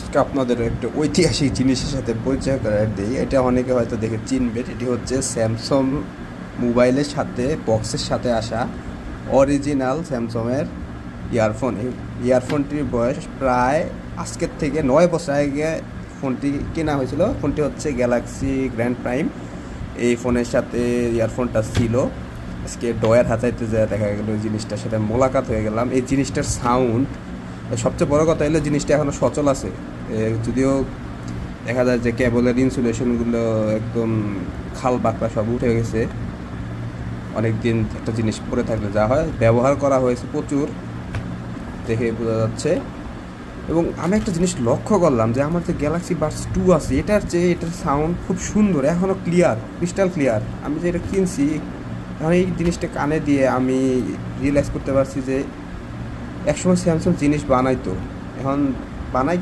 আজকে আপনাদের একটা ঐতিহাসিক জিনিসের সাথে পরিচয় করে দিই। এটা অনেকে হয়তো দেখে চিনবে। এটি হচ্ছে স্যামসাং মোবাইলের সাথে বক্সের সাথে আসা অরিজিনাল স্যামসাংয়ের ইয়ারফোন। এই ইয়ারফোনটির বয়স প্রায় আজকের থেকে 9 বছর আগে ফোনটি কেনা হয়েছিল। ফোনটি হচ্ছে গ্যালাক্সি গ্র্যান্ড প্রাইম। এই ফোনের সাথে ইয়ারফোনটা ছিল। আজকে ডয়ের হাতাইতে যায় দেখা গেল জিনিসটার সাথে মোলাকাত হয়ে গেলাম। এই জিনিসটার সাউন্ড, সবচেয়ে বড় কথা হলো জিনিসটা এখনও সচল আছে। যদিও দেখা যায় যে কেবলের ইনসুলেশনগুলো একদম খাল বাকড়া সব উঠে গেছে। অনেক দিন একটা জিনিস পরে থাকলে যা হয়, ব্যবহার করা হয়েছে প্রচুর, দেখে বোঝা যাচ্ছে। এবং আমি একটা জিনিস লক্ষ্য করলাম যে আমার যে গ্যালাক্সি বাডস 2 আছে, এটার চেয়ে এটার সাউন্ড খুব সুন্দর, এখনও ক্লিয়ার, ক্রিস্টাল ক্লিয়ার। আমি যে এটা কিনছি, এখন এই জিনিসটা কানে দিয়ে আমি রিয়েলাইজ করতে পারছি যে একসময় স্যামসাং জিনিস বানাইতো, এখন বানাই কিনা